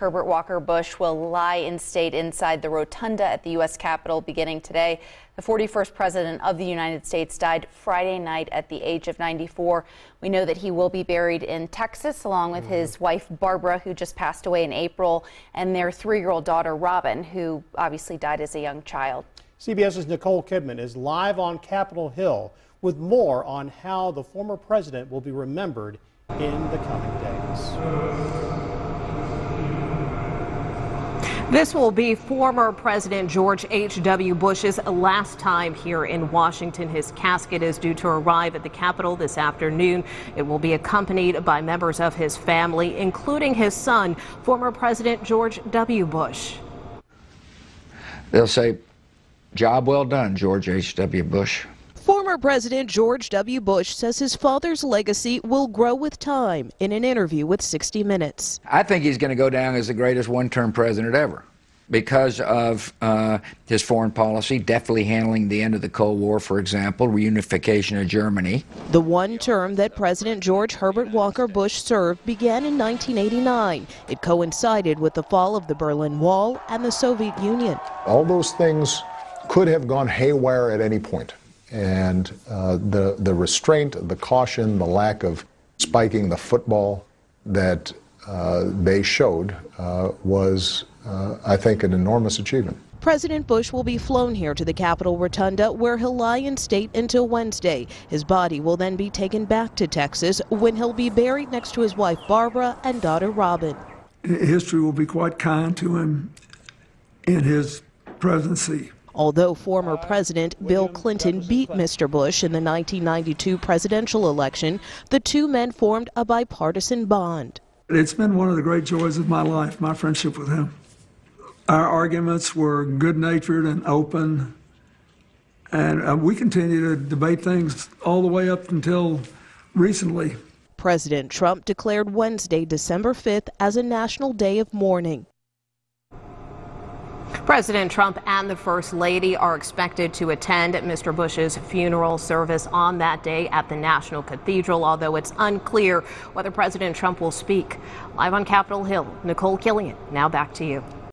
Herbert Walker Bush will lie in state inside the rotunda at the U.S. Capitol beginning today. The 41st president of the United States died Friday night at the age of 94. We know that he will be buried in Texas along with his wife Barbara, who just passed away in April, and their 3-year-old daughter Robin, who obviously died as a young child. CBS's Nicole Kidman is live on Capitol Hill with more on how the former president will be remembered in the coming days. This will be former President George H.W. Bush's last time here in Washington. His casket is due to arrive at the Capitol this afternoon. It will be accompanied by members of his family, including his son, former President George W. Bush. They'll say, "Job well done, George H.W. Bush." Former President George W. Bush says his father's legacy will grow with time in an interview with 60 Minutes. I think he's going to go down as the greatest one-term president ever because of his foreign policy, deftly handling the end of the Cold War, for example, reunification of Germany. The one term that President George Herbert Walker Bush served began in 1989. It coincided with the fall of the Berlin Wall and the Soviet Union. All those things could have gone haywire at any point. And the restraint, the caution, the lack of spiking the football that they showed was, I think, an enormous achievement. President Bush will be flown here to the Capitol Rotunda, where he'll lie in state until Wednesday. His body will then be taken back to Texas, when he'll be buried next to his wife Barbara and daughter Robin. History will be quite kind to him in his presidency. Although former President Bill Clinton beat Mr. Bush in the 1992 presidential election, the two men formed a bipartisan bond. It's been one of the great joys of my life, my friendship with him. Our arguments were good-natured and open, and we continue to debate things all the way up until recently. President Trump declared Wednesday, December 5th, as a national day of mourning. President Trump and the First Lady are expected to attend Mr. Bush's funeral service on that day at the National Cathedral, although it's unclear whether President Trump will speak. Live on Capitol Hill, Nicole Killian, now back to you.